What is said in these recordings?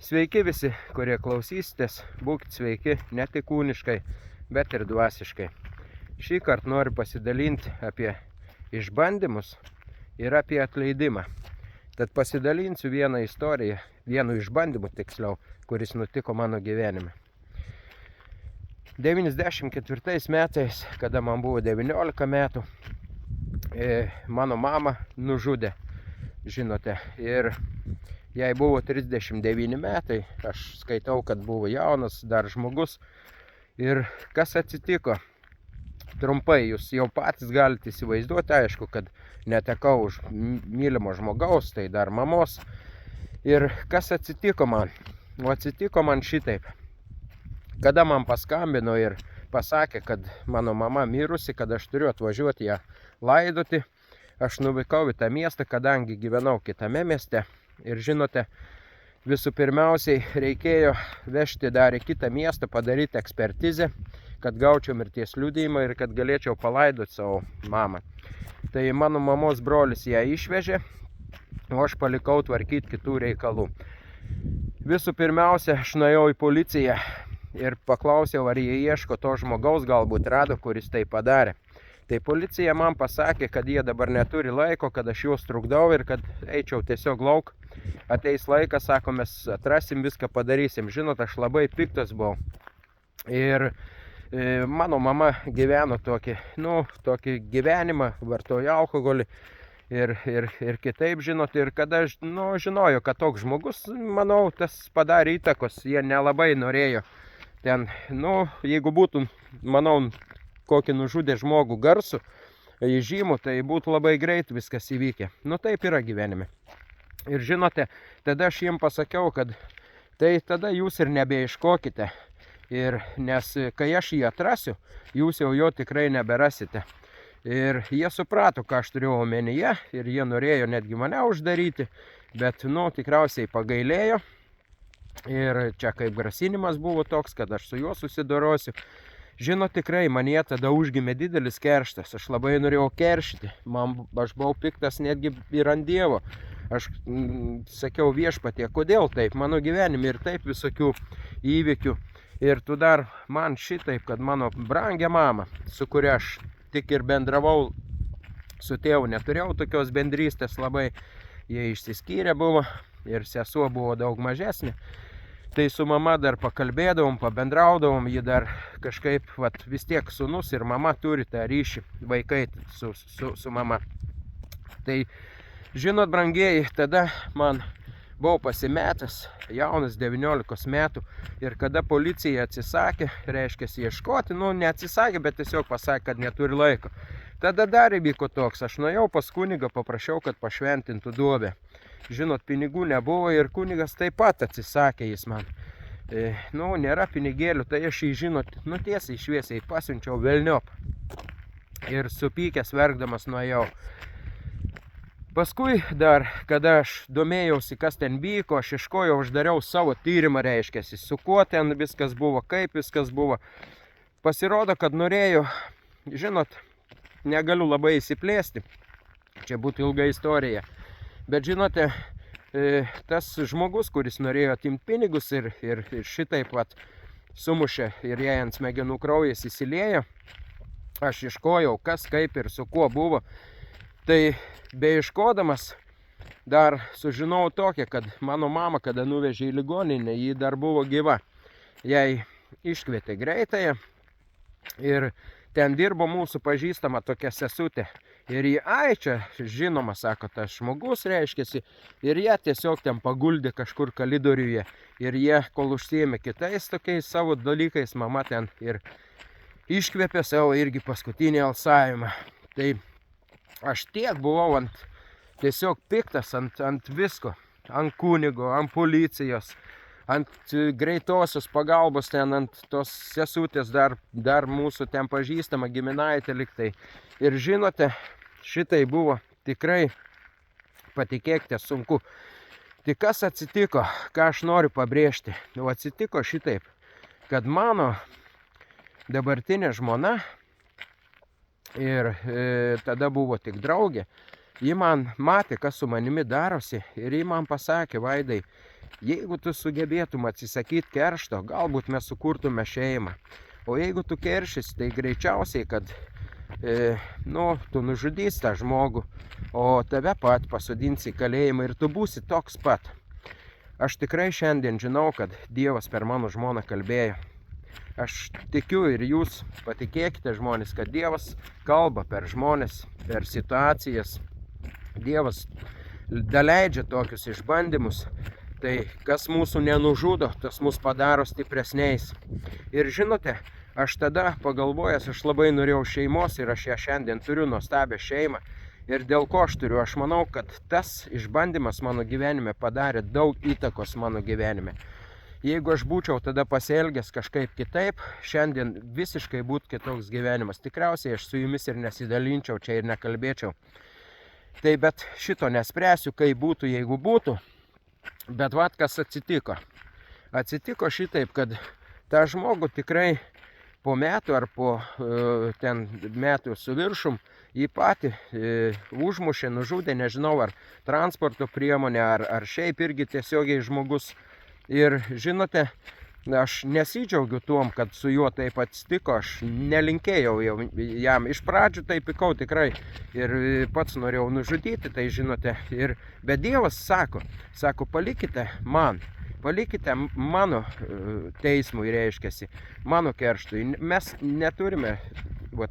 Sveiki visi, kurie klausysitės, būkite sveiki ne tik kūniškai, bet ir dvasiškai. Šį kartą noriu pasidalinti apie išbandymus ir apie atleidimą. Tad pasidalinsiu vieną istoriją, vienu išbandymu tiksliau, kuris nutiko mano gyvenime. 94 metais, kada man buvo 19 metų, mano mama nužudė, žinote, ir jai buvo 39 metai, aš skaitau, kad buvo jaunas dar žmogus. Ir kas atsitiko? Trumpai, jūs jau patys galite įsivaizduoti, aišku, kad netekau už mylimo žmogaus, tai dar mamos. Ir kas atsitiko man? O atsitiko man šitaip. Kada man paskambino ir pasakė, kad mano mama mirusi, kad aš turiu atvažiuoti ją laidoti, aš nuvykau į tą miestą, kadangi gyvenau kitame mieste. Ir žinote, visų pirmiausiai reikėjo vežti dar į kitą miestą, padaryti ekspertizę, kad gaučiau mirties liudijimą ir kad galėčiau palaidoti savo mamą. Tai mano mamos brolis ją išvežė, o aš palikau tvarkyti kitų reikalų. Visų pirmiausia, aš nuėjau į policiją ir paklausiau, ar jie ieško to žmogaus, galbūt rado, kuris tai padarė. Tai policija man pasakė, kad jie dabar neturi laiko, kad aš juos trukdau ir kad eičiau tiesiog lauk. Ateis laikas, sako, mes atrasim, viską padarysim. Žinot, aš labai piktas buvau. Ir mano mama gyveno tokį gyvenimą, vartojo alkoholį ir kitaip, žinot. Ir kada aš žinojau, kad toks žmogus, manau, tas padarė įtakos. Jie nelabai norėjo ten, jeigu būtų, manau, kokį nužudė žmogų garsų, žymų, tai būtų labai greit viskas įvykę. Taip yra gyvenime. Ir žinote, tada aš jiems pasakiau, kad tai tada jūs ir nebeieškokite. Nes kai aš jį atrasiu, jūs jau jo tikrai neberasite. Ir jie suprato, ką aš turėjau omenyje, ir jie norėjo netgi mane uždaryti, bet tikriausiai pagailėjo. Ir čia kaip grasinimas buvo toks, kad aš su juo susidorosiu. Žinot, tikrai manyje tada užgimė didelis kerštas. Aš labai norėjau keršyti. Aš buvau piktas netgi ir ant Dievo. Aš sakiau, Viešpatie, kodėl taip? Mano gyvenime ir taip visokių įvykių. Ir tu dar man šitaip, kad mano brangia mama, su kuria aš tik ir bendravau, su tėvu neturėjau tokios bendrystės labai. Jie išsiskyrė buvo ir sesuo buvo daug mažesnė. Tai su mama dar pakalbėdavom, pabendraudavom, ji dar kažkaip, vis tiek sūnus ir mama turi tą ryšį, vaikai su mama. Tai, žinot, brangieji, tada man buvau pasimetęs, jaunas 19 metų, ir kada policija atsisakė, reiškia, ieškoti, neatsisakė, bet tiesiog pasakė, kad neturi laiko. Tada dar įvyko toks, aš nuėjau pas kunigą, paprašiau, kad pašventintų duobę. Žinot, pinigų nebuvo ir kunigas taip pat atsisakė jis man. Nėra pinigėlių, tai aš jį, žinot, tiesiai šviesiai pasiunčiau velniop. Ir supykęs verkdamas nuėjau. Paskui dar, kada aš domėjausi, kas ten vyko, aš ieškojau, aš dariau savo tyrimą, reiškiasi, su kuo ten viskas buvo, kaip viskas buvo. Pasirodo, kad norėjau, žinot, negaliu labai įsiplėsti, čia būtų ilga istorija. Bet žinote, tas žmogus, kuris norėjo atimti pinigus ir šitaip sumušė ir jai ant smegenų kraujas įsiliejo, aš ieškojau, kas, kaip ir su kuo buvo. Tai beieškodamas dar sužinojau tokią, kad mano mama, kada nuvežė į ligoninę, ji dar buvo gyva. Jai iškvietė greitąją ir ten dirbo mūsų pažįstama tokia sesutė. Ir jie, čia žinoma, sako, tas žmogus reiškiasi, ir jie tiesiog ten paguldė kažkur kalidoriuje. Ir jie, kol užsiėmė kitais tokiais savo dalykais, mama ten ir iškvėpė savo irgi paskutinį alsavimą. Tai aš tiek buvau tiesiog piktas ant visko, ant kunigo, ant policijos, ant greitosios pagalbos, ten ant tos sesutės, dar mūsų ten pažįstama giminaitė liktai. Ir žinote, šitai buvo tikrai, patikėkite, sunku. Tai kas atsitiko, ką aš noriu pabrėžti? Atsitiko šitaip, kad mano dabartinė žmona ir tada buvo tik draugė, ji man matė, kas su manimi darosi, ir ji man pasakė, Vaidai, Jeigu tu sugebėtum atsisakyti keršto, galbūt mes sukurtume šeimą. O jeigu tu keršys, tai greičiausiai, kad tu nužudysi tą žmogų, o tave pat pasodins į kalėjimą ir tu būsi toks pat. Aš tikrai šiandien žinau, kad Dievas per mano žmoną kalbėjo. Aš tikiu ir jūs patikėkite žmonės, kad Dievas kalba per žmonės, per situacijas. Dievas daleidžia tokius išbandymus. Tai kas mūsų nenužudo, tas mus padaro stipresniais. Ir žinote, aš tada pagalvojęs, aš labai norėjau šeimos ir aš ją šiandien turiu nuostabią šeimą. Ir dėl ko aš turiu? Aš manau, kad tas išbandymas mano gyvenime padarė daug įtakos mano gyvenime. Jeigu aš būčiau tada pasielgęs kažkaip kitaip, šiandien visiškai būtų kitoks gyvenimas. Tikriausiai aš su jumis ir nesidalinčiau čia ir nekalbėčiau. Tai bet šito nespręsiu, kaip būtų, jeigu būtų. Bet vat kas atsitiko. Atsitiko šitaip, kad tą žmogų tikrai po metų ar po metų su viršum jį patį užmušė, nužudė, nežinau, ar transporto priemonė, ar šiaip irgi tiesiogiai žmogus. Ir žinote, aš nesidžiaugiu tuom, kad su juo taip atsitiko, aš nelinkėjau jam. Iš pradžių tai pykau tikrai ir pats norėjau nužudyti, tai žinote. Bet Dievas sako, palikite man. Palikite mano teismui, reiškiasi, mano kerštui. Mes neturime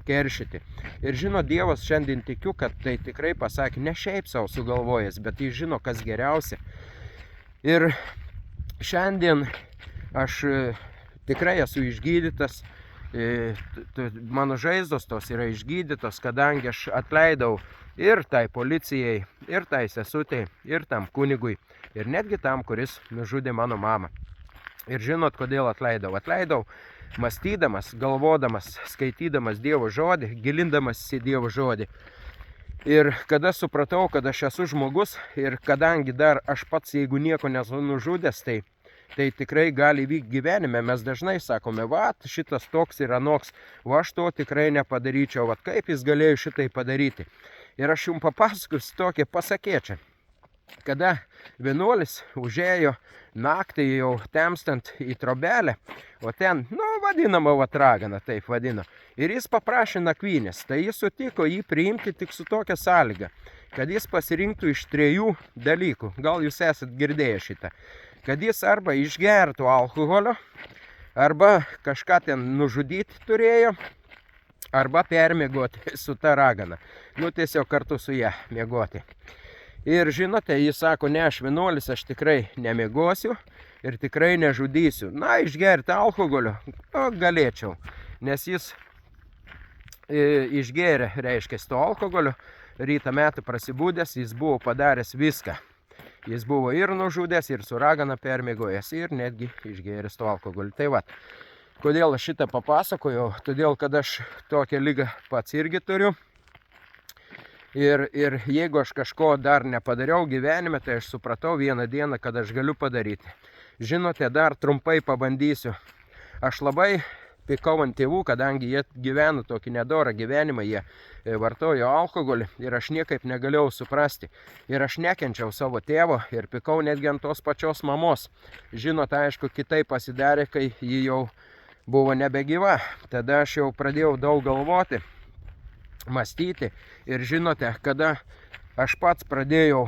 keršyti. Ir žino, Dievas šiandien tikiu, kad tai tikrai pasakė, ne šiaip savo sugalvojęs, bet jis žino, kas geriausia. Ir šiandien aš tikrai esu išgydytas, mano žaizdos tos yra išgydytos, kadangi aš atleidau ir tai policijai, ir tai sesutei, ir tam kunigui, ir netgi tam, kuris nužudė mano mamą. Ir žinot, kodėl atleidau? Atleidau mąstydamas, galvodamas, skaitydamas Dievo žodį, gilindamas į Dievo žodį. Ir kada supratau, kad aš esu žmogus ir kadangi dar aš pats, jeigu nieko nesu nužudęs, tai tikrai gali vykti gyvenime. Mes dažnai sakome, šitas toks ir anoks, aš to tikrai nepadaryčiau, kaip jis galėjo šitai padaryti. Ir aš jums papasakosiu tokią pasakėčią. Kada vienuolis užėjo naktį jau temstant į trobelę, o ten, vadinama ragana, taip vadino, ir jis paprašė nakvynės, tai jis sutiko jį priimti tik su tokia sąlyga, kad jis pasirinktų iš 3 dalykų, gal jūs esat girdėję šitą, kad jis arba išgertų alkoholio, arba kažką ten nužudyti turėjo, arba permiegoti su ta ragana, tiesiog kartu su ją miegoti. Ir žinote, jis sako, ne, aš vienuolis, aš tikrai nemiegosiu ir tikrai nežudysiu. Išgerti alkoholio, galėčiau, nes jis išgėrė, reiškia, to alkoholio, rytą metą prasibūdęs, jis buvo padaręs viską. Jis buvo ir nužudęs, ir su ragana permiegojęs, ir netgi išgėręs to alkoholio. Tai va, kodėl aš šitą papasakojau? Todėl, kad aš tokią ligą pats irgi turiu. Ir jeigu aš kažko dar nepadariau gyvenime, tai aš supratau vieną dieną, kad aš galiu padaryti. Žinote, dar trumpai pabandysiu. Aš labai pykau ant tėvų, kadangi jie gyveno tokį nedorą gyvenimą, jie vartojo alkoholį ir aš niekaip negalėjau suprasti. Ir aš nekenčiau savo tėvo ir pykau netgi ant tos pačios mamos. Žinote, aišku, kitaip pasidarė, kai ji jau buvo nebegyva. Tada aš jau pradėjau daug galvoti, mąstyti ir žinote, kada aš pats pradėjau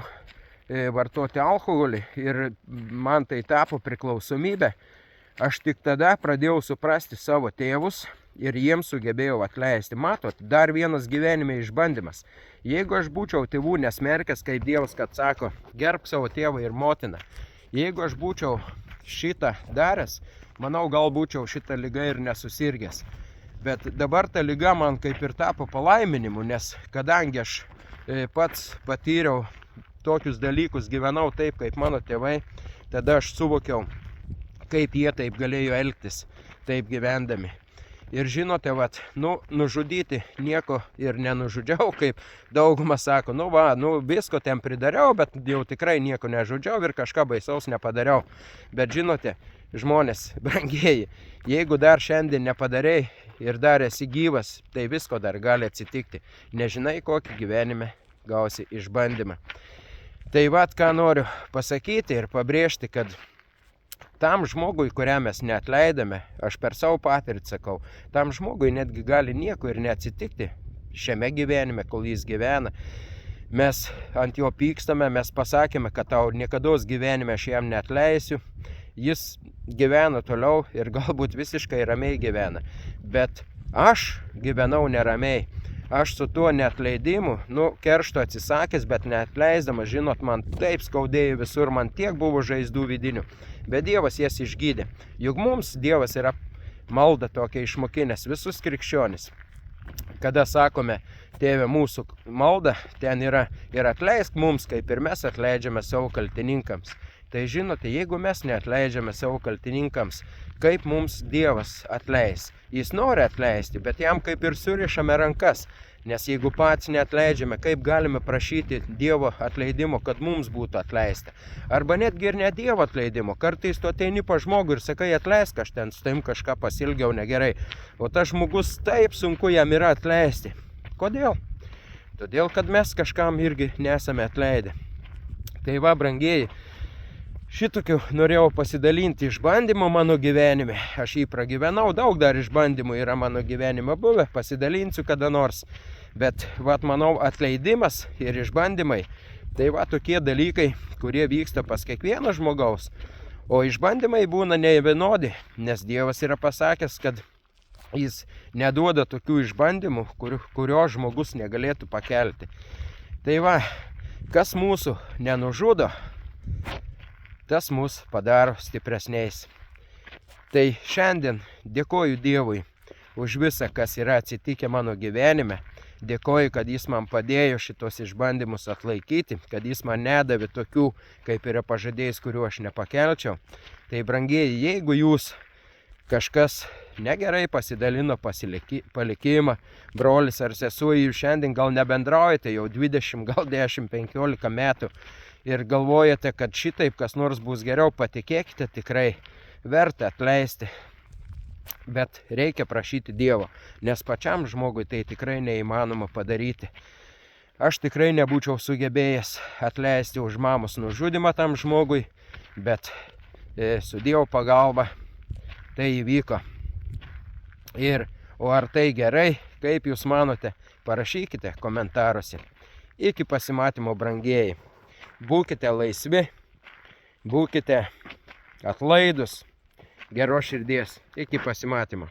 vartoti alkoholį ir man tai tapo priklausomybė, aš tik tada pradėjau suprasti savo tėvus ir jiems sugebėjau atleisti. Matot, dar vienas gyvenime išbandymas. Jeigu aš būčiau tėvų nesmerkęs, kaip Dievas, kad sako, gerbk savo tėvą ir motiną. Jeigu aš būčiau šitą daręs, manau, gal būčiau šitą ligą ir nesusirgęs. Bet dabar ta liga man kaip ir tapo palaiminimu, nes kadangi aš pats patyriau tokius dalykus, gyvenau taip, kaip mano tėvai, tada aš suvokiau, kaip jie taip galėjo elgtis, taip gyvendami. Ir žinote, nužudyti nieko ir nenužudžiau, kaip dauguma sako, visko ten pridariau, bet jau tikrai nieko nežudžiau ir kažką baisaus nepadariau. Bet žinote, žmonės, brangieji, jeigu dar šiandien nepadarei ir dar esi gyvas, tai visko dar gali atsitikti. Nežinai, kokį gyvenime gausi išbandymą. Tai vat, ką noriu pasakyti ir pabrėžti, kad tam žmogui, kuriam mes neatleidame, aš per savo patirtį sakau, tam žmogui netgi gali nieko ir neatsitikti šiame gyvenime, kol jis gyvena. Mes ant jo pykstame, mes pasakėme, kad tau niekados gyvenime aš jam neatleisiu. Jis gyvena toliau ir galbūt visiškai ramiai gyvena. Bet aš gyvenau neramiai. Aš su tuo neatleidimu, keršto atsisakęs, bet neatleisdamas, žinot, man taip skaudėjo visur, man tiek buvo žaizdų vidinių. Bet Dievas jas išgydė. Juk mums Dievas yra malda tokia išmokinęs visus krikščionis. Kada sakome, Tėve mūsų malda, ten yra ir atleisk mums, kaip ir mes atleidžiame savo kaltininkams. Tai žinote, jeigu mes neatleidžiame savo kaltininkams, kaip mums Dievas atleis? Jis nori atleisti, bet jam kaip ir surišame rankas. Nes jeigu pats neatleidžiame, kaip galime prašyti Dievo atleidimo, kad mums būtų atleista? Arba netgi ir ne Dievo atleidimo. Kartais tu ateini pa žmogų ir sakai, atleisk, aš ten su tavim kažką pasilgiau negerai. O tas žmogus taip sunku jam yra atleisti. Kodėl? Todėl, kad mes kažkam irgi nesame atleidę. Tai va, brangieji, šitokiu norėjau pasidalinti išbandymu mano gyvenime. Aš jį pragyvenau, daug dar išbandymų yra mano gyvenime buvę, pasidalinsiu kada nors. Bet, vat, manau, atleidimas ir išbandymai, tai va tokie dalykai, kurie vyksta pas kiekvieno žmogaus. O išbandymai būna nevienodi, nes Dievas yra pasakęs, kad Jis neduoda tokių išbandymų, kurio žmogus negalėtų pakelti. Tai va, kas mūsų nenužudo, tas mus padaro stipresniais. Tai šiandien dėkoju Dievui už visą, kas yra atsitikę mano gyvenime. Dėkoju, kad Jis man padėjo šitos išbandymus atlaikyti, kad Jis man nedavė tokių, kaip yra pažadėjęs, kuriuo aš nepakelčiau. Tai brangieji, jeigu jūs kažkas negerai pasidalino palikimą, brolis ar sesuo, jūs šiandien gal nebendraujate jau 20, gal 10-15 metų ir galvojate, kad šitaip kas nors bus geriau, patikėkite, tikrai verta atleisti. Bet reikia prašyti Dievo, nes pačiam žmogui tai tikrai neįmanoma padaryti. Aš tikrai nebūčiau sugebėjęs atleisti už mamos nužudymą tam žmogui, bet su Dievo pagalba tai įvyko. O ar tai gerai, kaip jūs manote, parašykite komentaruose. Iki pasimatymo, brangieji. Būkite laisvi, būkite atlaidus, geros širdies. Iki pasimatymo.